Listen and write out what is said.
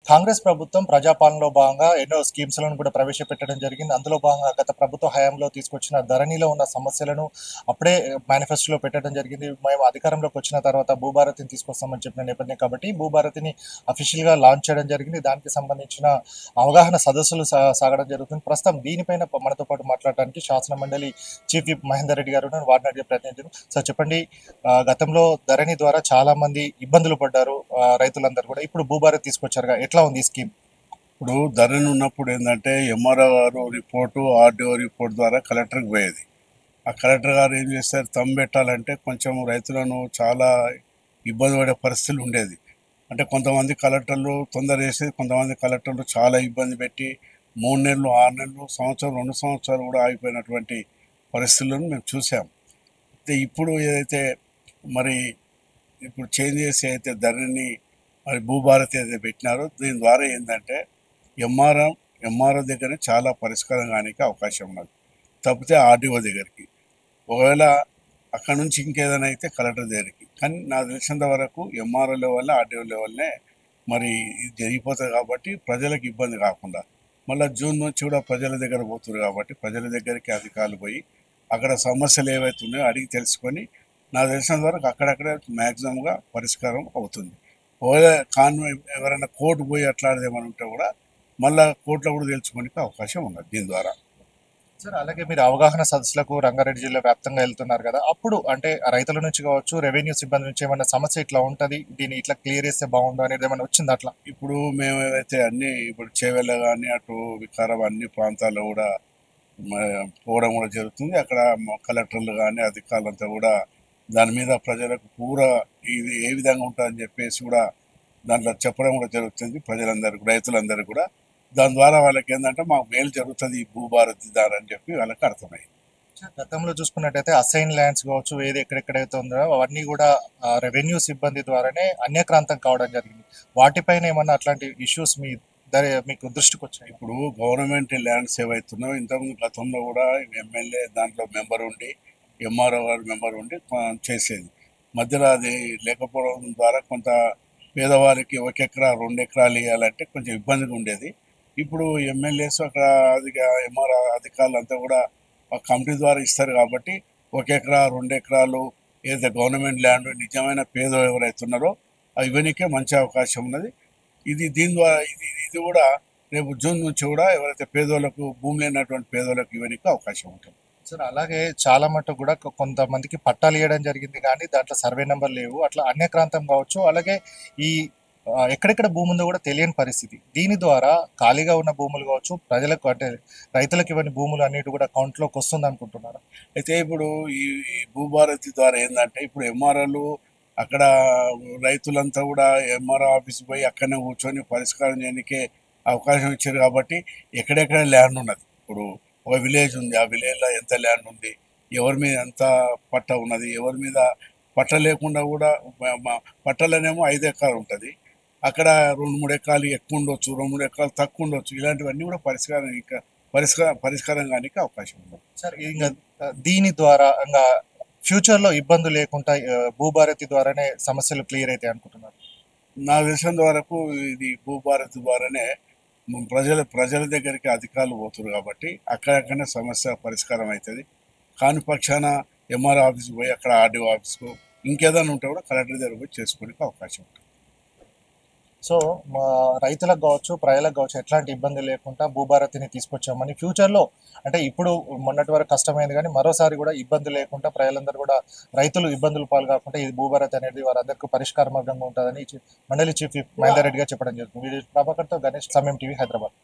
కాంగ్రెస్ ప్రభుత్వం ప్రజాపాలనలో భాగంగా ఎన్నో స్కీమ్స్‌లను కూడా ప్రవేశపెట్టడం జరిగింది. అందులో భాగంగా గత ప్రభుత్వ హయాంలో తీసుకొచ్చిన ధరణిలో ఉన్న సమస్యలను అప్పుడే మేనిఫెస్టోలో పెట్టడం జరిగింది. మేము అధికారంలోకి వచ్చిన తర్వాత భూభారతిని తీసుకొస్తామని చెప్పిన నేపథ్యం కాబట్టి భూభారతిని అఫీషియల్‌గా లాంచ్ చేయడం జరిగింది. దానికి సంబంధించిన అవగాహన సదస్సులు సాగడం జరుగుతుంది. ప్రస్తుతం దీనిపైన మనతో పాటు మాట్లాడడానికి శాసన మండలి చీఫ్ విప్ మహేందర్ రెడ్డి గారు ఉన్నారు. వారిని అడిగే ప్రయత్నం చేద్దాం. సార్ చెప్పండి, గతంలో ధరణి ద్వారా చాలా మంది ఇబ్బందులు పడ్డారు రైతులందరూ కూడా. ఇప్పుడు భూభారతి తీసుకొచ్చారుగా, ఎట్లా ఉంది ఈ స్కీమ్? ఇప్పుడు ధరణి ఉన్నప్పుడు ఏంటంటే ఎంఆర్ఓ గారు రిపోర్టు, ఆర్డీఓ రిపోర్ట్ ద్వారా కలెక్టర్కి పోయేది. ఆ కలెక్టర్ గారు ఏం చేస్తారు, తమ్ము పెట్టాలంటే కొంచెం రైతులను చాలా ఇబ్బంది పడే పరిస్థితులు ఉండేది. అంటే కొంతమంది కలెక్టర్లు తొందర చేసేది, కొంతమంది కలెక్టర్లు చాలా ఇబ్బంది పెట్టి 3 నెలలు, 6 నెలలు, సంవత్సరం, 2 సంవత్సరాలు కూడా ఆగిపోయినటువంటి పరిస్థితులను మేము చూసాం. అయితే ఇప్పుడు ఏదైతే మరి ఇప్పుడు చేంజ్ చేసి అయితే ధరణిని మరి భూభారతి ఏదైతే పెట్టినారో దీని ద్వారా ఏంటంటే ఎంఆర్ఓ దగ్గర చాలా పరిష్కారం కానికి అవకాశం ఉన్నది, తప్పితే ఆర్డీఓ దగ్గరికి. ఒకవేళ అక్కడ నుంచి ఇంకేదైనా అయితే కలెక్టర్ దగ్గరికి. కానీ నాకు తెలిసినంత వరకు ఎంఆర్ఓ లెవెల్నే, ఆర్డీఓ లెవెల్నే మరి ఇది జరిగిపోతుంది కాబట్టి ప్రజలకు ఇబ్బంది కాకుండా. మళ్ళీ జూన్ నుంచి కూడా ప్రజల దగ్గర పోతున్నారు కాబట్టి ప్రజల దగ్గరికి అధికారులు పోయి అక్కడ సమస్యలు ఏవైతే ఉన్నాయో అడిగి తెలుసుకొని నాకు తెలిసినంత వరకు అక్కడక్కడ మ్యాక్సిమంగా పరిష్కారం అవుతుంది. ఒకవేళ ఎవరైనా కోర్టు పోయి అట్లాడేదేమని ఉంటే కూడా మళ్ళీ కోర్టులో కూడా తెలుసుకోనికి అవకాశం ఉన్నది దీని ద్వారా. సార్, అలాగే మీరు అవగాహన సదస్సులకు రంగారెడ్డి జిల్లా వ్యాప్తంగా వెళ్తున్నారు కదా, అప్పుడు అంటే రైతుల నుంచి కావచ్చు, రెవెన్యూ సిబ్బంది నుంచి ఏమైనా సమస్య ఇట్లా ఉంటుంది, దీన్ని ఇట్లా క్లియర్ చేస్తే బాగుండు అనేది ఏమైనా వచ్చింది అట్లా? ఇప్పుడు మేము ఏవైతే అన్ని ఇప్పుడు చేవెళ్ళ కానీ అటు వికారాబాద్ అన్ని ప్రాంతాల్లో కూడా పోవడం కూడా జరుగుతుంది. అక్కడ కలెక్టర్లు కానీ అధికారులంతా కూడా దాని మీద ప్రజలకు పూరా ఇది ఏ విధంగా ఉంటుందని చెప్పేసి కూడా దాంట్లో చెప్పడం కూడా జరుగుతుంది ప్రజలందరికీ, రైతులందరికీ కూడా. దాని ద్వారా వాళ్ళకి ఏంటంటే మాకు మేలు జరుగుతుంది ఈ భూభారతి ద్వారా అని చెప్పి వాళ్ళకి అర్థమైంది. గతంలో చూసుకున్నట్టయితే అసైన్ ల్యాండ్స్ కావచ్చు, ఏది ఎక్కడెక్కడైతే ఉందో అవన్నీ కూడా రెవెన్యూ సిబ్బంది ద్వారానే అన్యక్రాంతం కావడం జరిగింది. వాటిపైన ఏమన్నా అట్లాంటి ఇష్యూస్ మీకు దృష్టికి వచ్చాయి? ఇప్పుడు గవర్నమెంట్ ల్యాండ్స్ ఏవైతున్నాయో ఇంతకుముందు గతంలో కూడా ఎమ్మెల్యే దాంట్లో మెంబర్ ఉండి, ఎంఆర్ఓ గారు మెంబర్ ఉండి చేసేది. మధ్యలో అది లేకపోవడం ద్వారా కొంత పేదవారికి 1 ఎకరా 2 ఎకరాలు ఇవ్వాలంటే కొంచెం ఇబ్బందిగా ఉండేది. ఇప్పుడు ఎమ్మెల్యేస్ అక్కడ ఎంఆర్ఓ అధికారులు అంతా కూడా ఆ కమిటీ ద్వారా ఇస్తారు కాబట్టి 1 ఎకరా 2 ఎకరాలు ఏదైతే గవర్నమెంట్ ల్యాండ్ నిజమైన పేదలు ఎవరైతే ఉన్నారో ఇవన్నీకే మంచి అవకాశం ఉన్నది. దీని ద్వారా ఇది కూడా రేపు జూన్ నుంచి కూడా ఎవరైతే పేదోళ్ళకు భూమి లేనటువంటి పేదోళ్ళకు ఇవన్నీకి అవకాశం ఉంటుంది. సార్, అలాగే చాలా మటుకు కూడా కొంతమందికి పట్టాలు ఇవ్వడం జరిగింది కానీ దాంట్లో సర్వే నెంబర్ లేవు, అట్లా అన్యక్రాంతం కావచ్చు. అలాగే ఈ ఎక్కడెక్కడ భూమి ఉందో కూడా తెలియని పరిస్థితి. దీని ద్వారా ఖాళీగా ఉన్న భూములు కావచ్చు, ప్రజలకు అంటే రైతులకు ఇవన్నీ భూములు అన్నిటి కూడా అకౌంట్లోకి వస్తుంది అనుకుంటున్నారు. అయితే ఇప్పుడు ఈ ఈ భూభారతి ద్వారా ఏంటంటే ఇప్పుడు ఎంఆర్ఓలు అక్కడ రైతులంతా కూడా ఎంఆర్ఓ ఆఫీస్ పోయి అక్కడనే కూర్చొని పరిష్కారం చేయడానికే అవకాశం ఇచ్చారు కాబట్టి ఎక్కడెక్కడ ల్యాండ్ ఉన్నది. ఇప్పుడు ఒక విలేజ్ ఉంది, ఆ విలేజ్లో ఎంత ల్యాండ్ ఉంది, ఎవరి మీద ఎంత పట్ట ఉన్నది, ఎవరి మీద పట్ట లేకుండా కూడా పట్టలనేమో 5 ఎకరాలు ఉంటుంది, అక్కడ 2-3 ఎకరాలు ఎక్కువ ఉండొచ్చు, 2-3 ఎకరాలు తక్కువ ఉండొచ్చు. ఇలాంటివన్నీ కూడా పరిష్కారం కానీ అవకాశం ఉంది. సార్, ఇంకా దీని ద్వారా ఇంకా ఫ్యూచర్లో ఇబ్బందులు లేకుండా భూభారతి ద్వారానే సమస్యలు క్లియర్ అవుతాయి అనుకుంటున్నారు? నాకు తెలిసినంత వరకు ఇది భూభారతి ద్వారానే ప్రజల దగ్గరికి అధికారులు పోతున్నారు కాబట్టి అక్కడక్కడనే సమస్య పరిష్కారం అవుతుంది. కాని పక్షాన ఎంఆర్ఓ ఆఫీస్కి పోయి అక్కడ ఆర్డీఓ ఆఫీస్కు ఇంకేదైనా ఉంటే కూడా కలెక్టర్ దగ్గర పోయి చేసుకోవడానికి అవకాశం ఉంటుంది. సో మా రైతులకు కావచ్చు, ప్రజలకు కావచ్చు ఎట్లాంటి ఇబ్బంది లేకుండా భూభారతిని తీసుకొచ్చామని ఫ్యూచర్లో, అంటే ఇప్పుడు మొన్నటి వరకు కష్టమైంది కానీ మరోసారి కూడా ఇబ్బంది లేకుండా ప్రజలందరూ కూడా రైతులు ఇబ్బందులు పాలు కాకుండా ఈ భూభారతి అనేది వారందరికీ పరిష్కార మార్గంగా ఉంటుందని మండలి చీఫ్ మహేందర్ రెడ్డి గారు చెప్పడం జరుగుతుంది. ప్రభాకర్తో గణేష్, సమయం టీవీ, హైదరాబాద్.